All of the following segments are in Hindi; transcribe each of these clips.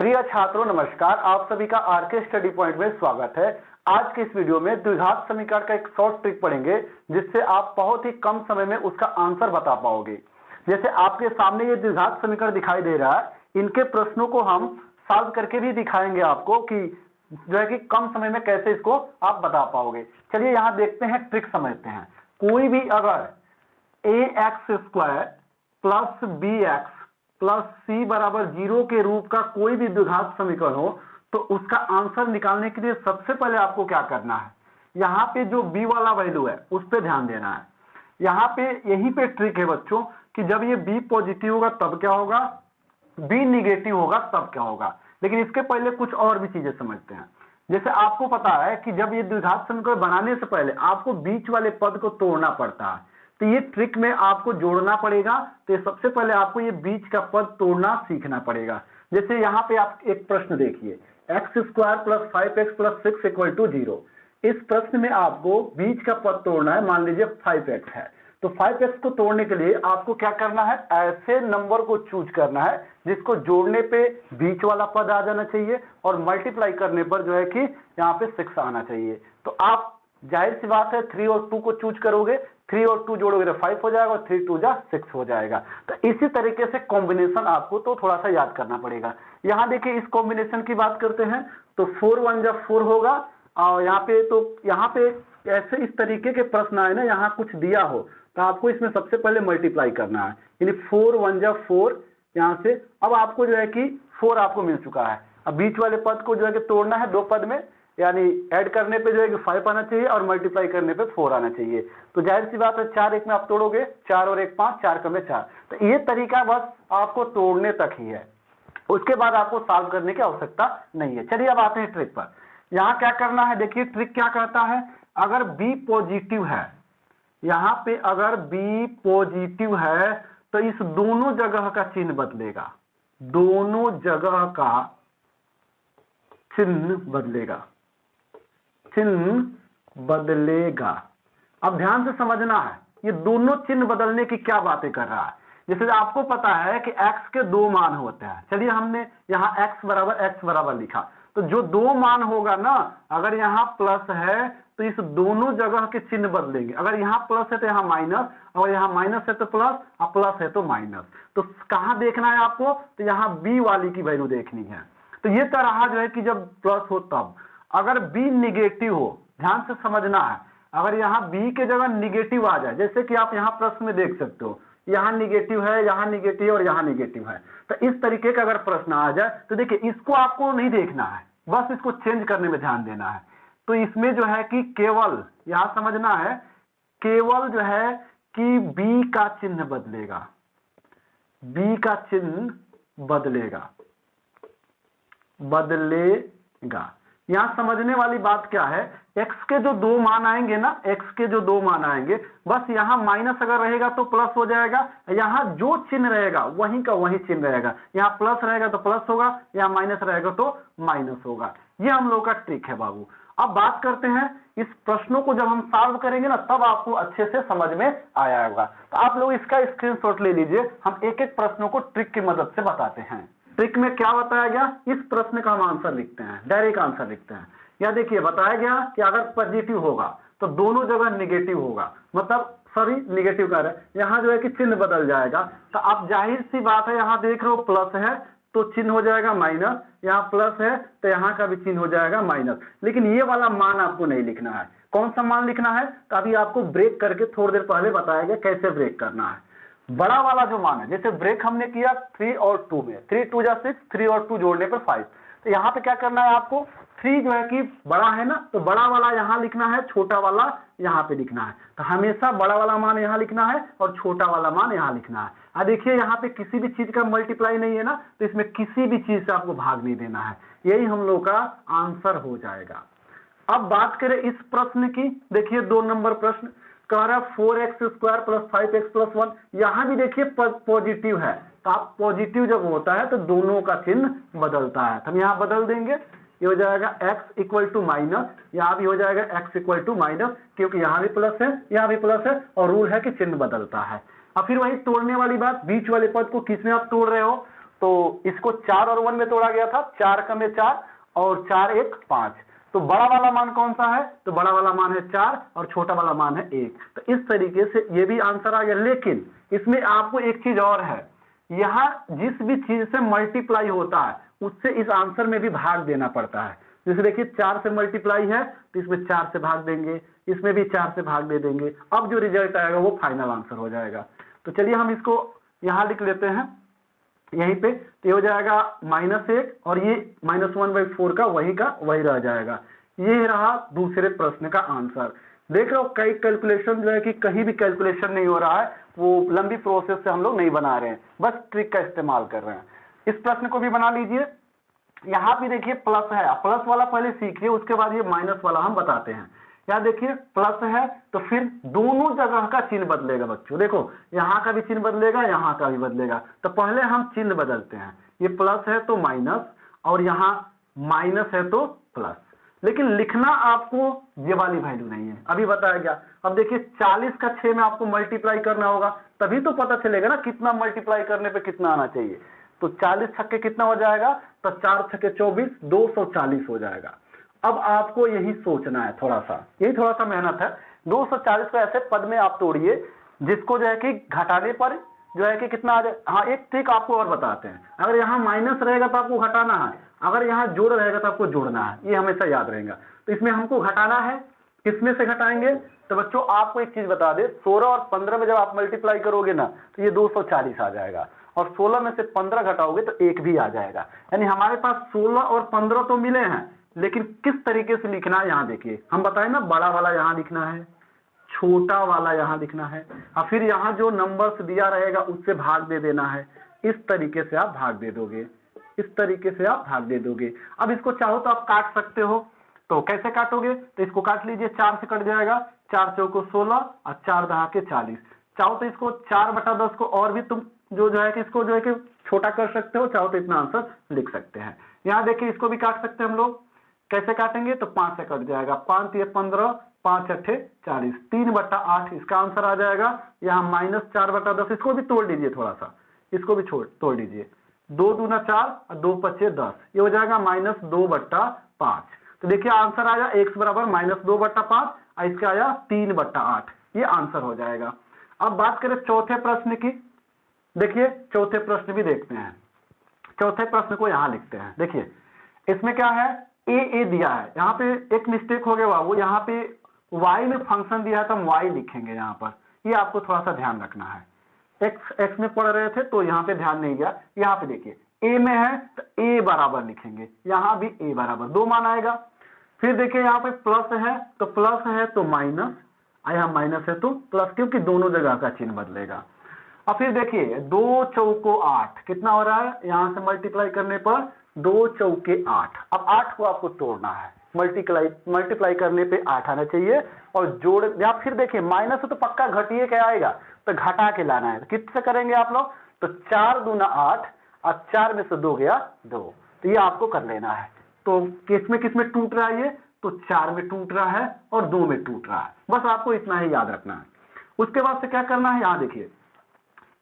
प्रिय छात्रों नमस्कार, आप सभी का आरके स्टडी पॉइंट में स्वागत है। आज के इस वीडियो में द्विघात समीकरण का एक शॉर्ट ट्रिक पढ़ेंगे जिससे आप बहुत ही कम समय में उसका आंसर बता पाओगे। जैसे आपके सामने ये द्विघात समीकरण दिखाई दे रहा है, इनके प्रश्नों को हम सॉल्व करके भी दिखाएंगे आपको कि जो है कि कम समय में कैसे इसको आप बता पाओगे। चलिए यहाँ देखते हैं, ट्रिक समझते हैं। कोई भी अगर ax² प्लस bx प्लस सी बराबर 0 के रूप का कोई भी द्विघात समीकरण हो तो उसका आंसर निकालने के लिए सबसे पहले आपको क्या करना है, यहाँ पे जो b वाला वैल्यू है उस पर ध्यान देना है। यहाँ पे यहीं पे ट्रिक है बच्चों कि जब ये b पॉजिटिव होगा तब क्या होगा, b निगेटिव होगा तब क्या होगा। लेकिन इसके पहले कुछ और भी चीजें समझते हैं। जैसे आपको पता है कि जब ये द्विघात समीकरण बनाने से पहले आपको बीच वाले पद को तोड़ना पड़ता है, तो ये ट्रिक में आपको जोड़ना पड़ेगा। तो सबसे पहले आपको ये बीच का पद तोड़ना सीखना पड़ेगा। जैसे यहाँ पे आप एक प्रश्न देखिए, x² plus 5x plus 6 equal to 0। इस प्रश्न में आपको बीच का पद तोड़ना है। मान लीजिए 5x है, तो 5x को तोड़ने के लिए आपको क्या करना है, ऐसे नंबर को चूज करना है जिसको जोड़ने पे बीच वाला पद आ जाना चाहिए और मल्टीप्लाई करने पर जो है कि यहाँ पे 6 आना चाहिए। तो आप जाहिर सी बात है 3 और 2 को चूज करोगे, 3 और 2 जोड़ोगे तो 5 हो जाएगा और 3 2 जा 6 हो जाएगा। तो इसी तरीके से कॉम्बिनेशन आपको तो थोड़ा सा याद करना पड़ेगा। यहाँ देखिए इस कॉम्बिनेशन की बात करते हैं तो 4 1 जा 4 होगा। और यहाँ पे ऐसे इस तरीके के प्रश्न आए ना, यहाँ कुछ दिया हो तो आपको इसमें सबसे पहले मल्टीप्लाई करना है, यानी 4 1 जा 4 यहाँ से। अब आपको जो है कि 4 आपको मिल चुका है। अब बीच वाले पद को जो है कि तोड़ना है दो पद में, यानी ऐड करने पे जो है कि 5 आना चाहिए और मल्टीप्लाई करने पे 4 आना चाहिए। तो जाहिर सी बात है 4 1 में आप तोड़ोगे, 4 और 1 5, 4 कम 4। तो ये तरीका बस आपको तोड़ने तक ही है, उसके बाद आपको सॉल्व करने की आवश्यकता नहीं है। चलिए अब आते हैं ट्रिक पर। यहाँ क्या करना है, देखिए ट्रिक क्या कहता है, अगर b पॉजिटिव है, यहाँ पे अगर b पॉजिटिव है तो इस दोनों जगह का चिन्ह बदलेगा, दोनों जगह का चिन्ह बदलेगा, चिन्ह बदलेगा। अब ध्यान से समझना है, ये दोनों चिन्ह बदलने की क्या बातें कर रहा है। जैसे आपको पता है कि x के दो मान होते हैं। चलिए हमने यहाँ x बराबर लिखा, तो जो दो मान होगा ना, अगर यहाँ प्लस है तो इस दोनों जगह के चिन्ह बदलेंगे। अगर यहाँ प्लस है तो यहाँ माइनस, और यहाँ माइनस है तो प्लस, और प्लस है तो माइनस। तो कहाँ देखना है आपको, तो यहाँ b वाली की वैल्यू देखनी है। तो ये तरह जो है कि जब प्लस हो तब, अगर b निगेटिव हो, ध्यान से समझना है, अगर यहाँ b के जगह निगेटिव आ जाए, जैसे कि आप यहाँ प्रश्न में देख सकते हो, यहाँ निगेटिव है, यहाँ निगेटिव है और यहाँ निगेटिव है। तो इस तरीके का अगर प्रश्न आ जाए तो देखिए इसको आपको नहीं देखना है, बस इसको चेंज करने में ध्यान देना है। तो इसमें जो है कि केवल यहाँ समझना है, केवल जो है कि b का चिन्ह बदलेगा, b का चिन्ह बदलेगा। यहाँ समझने वाली बात क्या है, x के जो दो मान आएंगे ना, x के जो दो मान आएंगे, बस यहाँ माइनस अगर रहेगा तो प्लस हो जाएगा, यहाँ जो चिन्ह रहेगा वहीं का वहीं चिन्ह रहेगा। यहाँ प्लस रहेगा तो प्लस होगा, यहाँ माइनस रहेगा तो माइनस होगा। ये हम लोग का ट्रिक है बाबू। अब बात करते हैं, इस प्रश्नों को जब हम सॉल्व करेंगे ना तब आपको अच्छे से समझ में आया होगा। तो आप लोग इसका स्क्रीनशॉट ले लीजिए, हम एक एक प्रश्नों को ट्रिक की मदद से बताते हैं। ट्रिक में क्या बताया गया, इस प्रश्न का हम आंसर लिखते हैं, डायरेक्ट आंसर लिखते हैं। यह देखिए बताया गया कि अगर पॉजिटिव होगा तो दोनों जगह निगेटिव होगा, मतलब सॉरी निगेटिव कर रहा है, यहाँ जो है कि चिन्ह बदल जाएगा। तो आप जाहिर सी बात है, यहाँ देख रहे हो प्लस है तो चिन्ह हो जाएगा माइनस, यहाँ प्लस है तो यहाँ का भी चिन्ह हो जाएगा माइनस। लेकिन ये वाला मान आपको नहीं लिखना है। कौन सा मान लिखना है, तो अभी आपको ब्रेक करके थोड़ी देर पहले बताया गया कैसे ब्रेक करना है। बड़ा वाला जो मान है, जैसे ब्रेक हमने किया 3 और 2 में, 3 2 जा 6, 3 और 2 जोड़ने पर 5। तो यहाँ पे क्या करना है आपको, 3 जो है कि बड़ा है ना, तो बड़ा वाला यहाँ लिखना है, छोटा वाला यहाँ पे लिखना है। तो हमेशा बड़ा वाला मान यहाँ लिखना है और छोटा वाला मान यहाँ लिखना है। अब देखिए यहाँ पे किसी भी चीज का मल्टीप्लाई नहीं है ना, तो इसमें किसी भी चीज से आपको भाग नहीं देना है। यही हम लोग का आंसर हो जाएगा। अब बात करें इस प्रश्न की, देखिए 2 नंबर प्रश्न कह रहा है 4x² प्लस 5x प्लस 1। यहाँ भी देखिए पॉजिटिव है, तो आप पॉजिटिव जब होता है तो दोनों का चिन्ह बदलता है। तो हम यहाँ बदल देंगे, ये हो जाएगा x इक्वल टू माइनस, यहाँ भी हो जाएगा x इक्वल टू माइनस, क्योंकि यहाँ भी प्लस है यहाँ भी प्लस है और रूल है कि चिन्ह बदलता है। अब फिर वही तोड़ने वाली बात, बीच वाले पद को किस में आप तोड़ रहे हो, तो इसको 4 और 1 में तोड़ा गया था, 4 का में 4 और 4 1 5। तो बड़ा वाला मान कौन सा है? तो बड़ा वाला मान है 4 और छोटा वाला मान है 1। तो इस तरीके से ये भी आंसर आ गया। लेकिन इसमें आपको एक चीज और है, यहाँ जिस भी चीज से मल्टीप्लाई होता है उससे इस आंसर में भी भाग देना पड़ता है। जैसे देखिए 4 से मल्टीप्लाई है तो इसमें 4 से भाग देंगे, इसमें भी 4 से भाग दे देंगे। अब जो रिजल्ट आएगा वो फाइनल आंसर हो जाएगा। तो चलिए हम इसको यहां लिख लेते हैं यहीं पे। तो ये हो जाएगा -1 और ये -1/4 का वही रह जाएगा। ये रहा दूसरे प्रश्न का आंसर। देख लो कई कैलकुलेशन जो है कि कहीं भी कैलकुलेशन नहीं हो रहा है, वो लंबी प्रोसेस से हम लोग नहीं बना रहे हैं, बस ट्रिक का इस्तेमाल कर रहे हैं। इस प्रश्न को भी बना लीजिए। यहाँ भी देखिए प्लस है, प्लस वाला पहले सीखिए, उसके बाद ये माइनस वाला हम बताते हैं। यहाँ देखिए प्लस है तो फिर दोनों जगह का चिन्ह बदलेगा बच्चों। देखो यहाँ का भी चिन्ह बदलेगा, यहाँ का भी बदलेगा। तो पहले हम चिन्ह बदलते हैं। ये प्लस है तो माइनस, और यहाँ माइनस है तो प्लस। लेकिन लिखना आपको ये वाली वैल्यू नहीं है, अभी बताया गया। अब देखिए 40 का 6 में आपको मल्टीप्लाई करना होगा, तभी तो पता चलेगा ना कितना मल्टीप्लाई करने पे कितना आना चाहिए। तो 40 छक्के कितना हो जाएगा? तो 4 छक्के 24, 240 हो जाएगा। अब आपको यही सोचना है, थोड़ा सा मेहनत है। 240 को ऐसे पद में आप तोड़िए जिसको जो है कि घटाने पर जो है कि कितना आ जाए। हाँ, एक ट्रिक आपको और बताते हैं। अगर यहाँ माइनस रहेगा तो आपको घटाना है, अगर यहाँ जोड़ रहेगा तो आपको जोड़ना है, ये हमेशा याद रहेगा। तो इसमें हमको घटाना है, किसमें से घटाएंगे? तो बच्चों आपको एक चीज बता दे, 16 और 15 में जब आप मल्टीप्लाई करोगे ना तो ये 240 आ जाएगा, और 16 में से 15 घटाओगे तो 1 भी आ जाएगा। यानी हमारे पास 16 और 15 तो मिले हैं, लेकिन किस तरीके से लिखना है यहाँ देखिए। हम बताए ना, बड़ा वाला यहाँ लिखना है, छोटा वाला यहाँ लिखना है, और फिर यहाँ जो नंबर्स दिया रहेगा उससे भाग दे देना है। इस तरीके से आप भाग दे दोगे, इस तरीके से आप भाग दे दोगे। अब इसको चाहो तो आप काट सकते हो, तो कैसे काटोगे? तो इसको काट लीजिए, 4 से कट जाएगा, 4 चौको 16 और 4 दहा के 40। चाहो तो इसको 4/10 को और भी तुम जो है कि इसको जो है कि छोटा कर सकते हो, चाहो तो इतना आंसर लिख सकते हैं। यहाँ देखिए इसको भी काट सकते हैं हम लोग। कैसे काटेंगे? तो 5 से कट जाएगा, 5 ये 15, 5 अट्ठे 40, 3/8 इसका आंसर आ जाएगा। यहाँ -4/10 इसको भी तोड़ लीजिए, थोड़ा सा इसको भी तोड़ लीजिए। 2 दूना 4 और 2 पचे 10, ये हो जाएगा -2/5। तो देखिए आंसर आया x बराबर -2/5 और इसका आया 3/8, ये आंसर हो जाएगा। अब बात करें चौथे प्रश्न की। देखिए चौथे प्रश्न भी देखते हैं। चौथे प्रश्न को यहां लिखते हैं। देखिए इसमें क्या है, ए दिया है, यहाँ पे एक मिस्टेक हो गया बाबू, यहाँ पे y में फंक्शन दिया है तो हम y लिखेंगे यहाँ पर, ये आपको थोड़ा सा ध्यान रखना है। x में पढ़ रहे थे तो यहाँ पे ध्यान नहीं गया। यहाँ पे देखिए a में है तो a बराबर लिखेंगे, यहाँ भी a बराबर 2 मान आएगा। फिर देखिए यहाँ पे प्लस है तो प्लस है तो माइनस, यहाँ माइनस है तो प्लस, क्योंकि दोनों जगह का चिन्ह बदलेगा। अब फिर देखिए 2 चौको 8 कितना हो रहा है, यहां से मल्टीप्लाई करने पर 2 चौके 8। अब 8 को आपको तोड़ना है, मल्टीप्लाई करने पे 8 आना चाहिए, और जोड़ या फिर देखिए माइनस है तो पक्का घटिए क्या आएगा, तो घटा के लाना है। तो किससे करेंगे आप लोग? तो 4 दूना 8 और 4 में से 2 गया 2, तो ये आपको कर लेना है। तो किसमें टूट रहा है ये? तो 4 में टूट रहा है और 2 में टूट रहा है, बस आपको इतना ही याद रखना है। उसके बाद से क्या करना है, यहाँ देखिए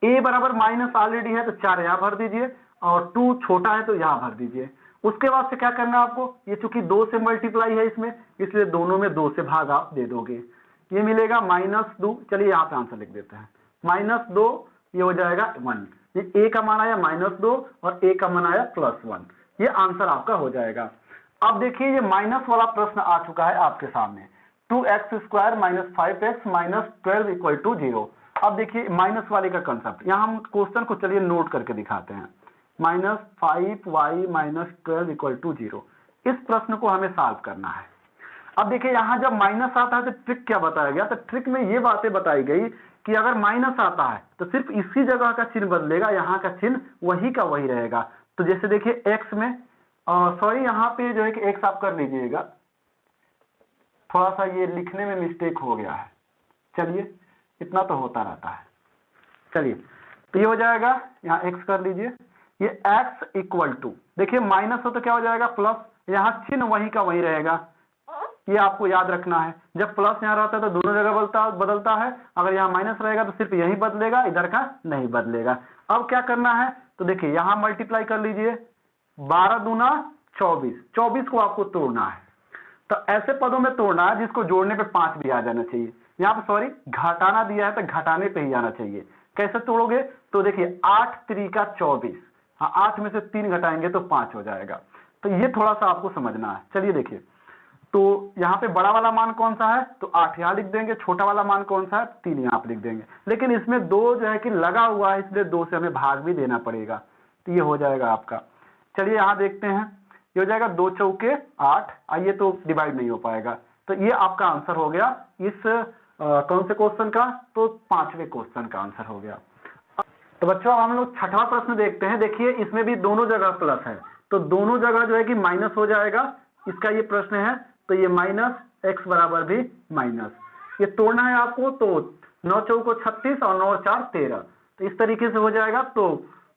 a बराबर माइनस ऑलरेडी है तो 4 यहाँ भर दीजिए, और 2 छोटा है तो यहाँ भर दीजिए। उसके बाद से क्या करना है आपको, ये चूंकि 2 से मल्टीप्लाई है इसमें, इसलिए दोनों में 2 से भाग आप दे दोगे, ये मिलेगा -2। चलिए यहाँ पे आंसर लिख देते हैं, -2 ये हो जाएगा 1। ये a का मान आया -2 और a का मान आया +1, ये आंसर आपका हो जाएगा। अब देखिए ये माइनस वाला प्रश्न आ चुका है आपके सामने, 2x² - 5x - 12 = 0। अब देखिए माइनस वाले का कंसेप्ट, यहाँ हम क्वेश्चन को चलिए नोट करके दिखाते हैं। -5y - 12 = 0, इस प्रश्न को हमें सॉल्व करना है। अब देखिए यहाँ जब माइनस आता है तो ट्रिक क्या बताया गया, तो ट्रिक में ये बातें बताई गई कि अगर माइनस आता है तो सिर्फ इसी जगह का चिन्ह बदलेगा, यहाँ का चिन्ह वही का वही रहेगा। तो जैसे देखिए x में सॉरी यहाँ पे जो है कि x आप कर लीजिएगा, थोड़ा सा ये लिखने में मिस्टेक हो गया है, चलिए इतना तो होता रहता है। चलिए तो ये हो जाएगा, यहाँ x कर लीजिए, ये x = देखिए माइनस हो तो क्या हो जाएगा प्लस, यहाँ चिन्ह वही का वही रहेगा, ये आपको याद रखना है। जब प्लस यहाँ रहता है तो दोनों जगह बदलता है, अगर यहाँ माइनस रहेगा तो सिर्फ यही बदलेगा, इधर का नहीं बदलेगा। अब क्या करना है, तो देखिए यहां मल्टीप्लाई कर लीजिए, 12 दूना 24, 24 को आपको तोड़ना है। तो ऐसे पदों में तोड़ना है जिसको जोड़ने पे 5 भी आ जाना चाहिए। यहाँ पे सॉरी घटाना दिया है तो घटाने पे ही आना चाहिए। कैसे तोड़ोगे? तो देखिए 8 त्रिका 24, हाँ 8 में से 3 घटाएंगे तो 5 हो जाएगा। तो ये थोड़ा सा आपको समझना है। चलिए देखिए, तो यहाँ पे बड़ा वाला मान कौन सा है? तो 8 यहाँ लिख देंगे। छोटा वाला मान कौन सा है? 3 यहाँ पे लिख देंगे। लेकिन इसमें 2 जो है कि लगा हुआ है, इसलिए 2 से हमें भाग भी देना पड़ेगा। तो ये हो जाएगा आपका। चलिए यहाँ देखते हैं, ये हो जाएगा 2 चौके 8। आइए तो डिवाइड नहीं हो पाएगा। तो ये आपका आंसर हो गया इस कौन से क्वेश्चन का? तो 5वें क्वेश्चन का आंसर हो गया। तो बच्चों हम लोग 6वां प्रश्न देखते हैं। देखिए इसमें भी दोनों जगह प्लस है, तो दोनों जगह जो है कि माइनस हो जाएगा। इसका ये प्रश्न है, तो ये माइनस एक्स बराबर भी माइनस, ये तोड़ना है आपको। तो 9 चौको 36 और 9 और 4 13, तो इस तरीके से हो जाएगा। तो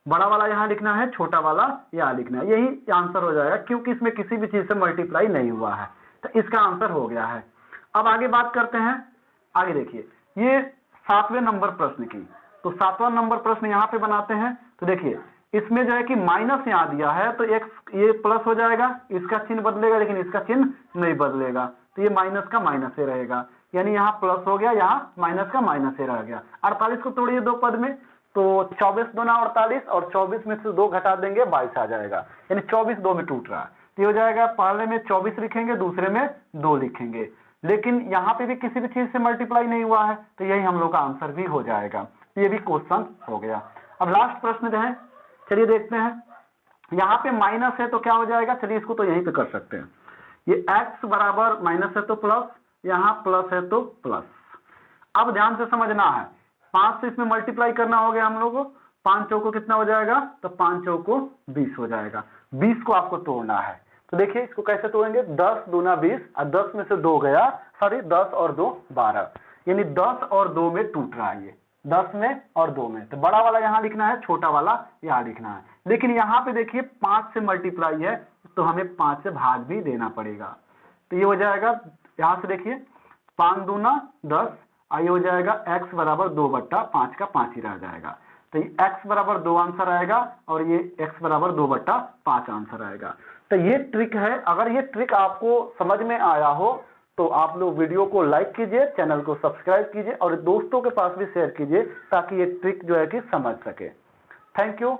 बड़ा वाला यहाँ लिखना है, छोटा वाला यहाँ लिखना है, यही आंसर हो जाएगा क्योंकि इसमें किसी भी चीज से मल्टीप्लाई नहीं हुआ है। तो इसका आंसर हो गया है। अब आगे बात करते हैं। आगे देखिए ये 7वें नंबर प्रश्न की, तो 7वां नंबर प्रश्न यहाँ पे बनाते हैं। तो देखिए इसमें जो है कि माइनस यहाँ दिया है, तो एक्स ये प्लस हो जाएगा, इसका चिन्ह बदलेगा लेकिन इसका चिन्ह नहीं बदलेगा। तो ये माइनस का माइनस ही रहेगा, यानी यहाँ प्लस हो गया, यहाँ माइनस का माइनस ही रह गया। 48 को तोड़िए 2 पद में, तो 24 दूना 48 और 24 में से 2 घटा देंगे 22 आ जाएगा, यानी 24 2 में टूट रहा है। तो ये हो जाएगा, पहले में 24 लिखेंगे, दूसरे में 2 लिखेंगे, लेकिन यहाँ पे भी किसी भी चीज से मल्टीप्लाई नहीं हुआ है, तो यही हम लोग का आंसर भी हो जाएगा। ये भी क्वेश्चन हो गया। अब लास्ट प्रश्न जो है, चलिए देखते हैं। यहाँ पे माइनस है तो क्या हो जाएगा? चलिए इसको तो यहीं पे कर सकते हैं। ये x बराबर माइनस है तो प्लस, यहाँ प्लस है तो प्लस। अब ध्यान से समझना है, 5 से इसमें मल्टीप्लाई करना हो गया हम लोग को। 5 चौको कितना हो जाएगा? तो 5 चौको 20 हो जाएगा। 20 को आपको तोड़ना है। तो देखिए इसको कैसे तोड़ेंगे? 10 दूना 20 और 10 में से 2 गया, सॉरी 10 और 2 12, यानी 10 और 2 में टूट रहा है ये, 10 में और 2 में। तो बड़ा वाला यहाँ लिखना है, छोटा वाला यहाँ लिखना है। लेकिन यहाँ पे देखिए 5 से मल्टीप्लाई है, तो हमें 5 से भाग भी देना पड़ेगा। तो ये हो जाएगा, यहाँ से देखिए 5 दूना 10, ये हो जाएगा x बराबर 2/5 का 5 ही रह जाएगा। तो ये x बराबर 2 आंसर आएगा और ये x बराबर 2/5 आंसर आएगा। तो ये ट्रिक है। अगर ये ट्रिक आपको समझ में आया हो तो आप लोग वीडियो को लाइक कीजिए, चैनल को सब्सक्राइब कीजिए और दोस्तों के पास भी शेयर कीजिए ताकि ये ट्रिक जो है कि समझ सके। Thank you.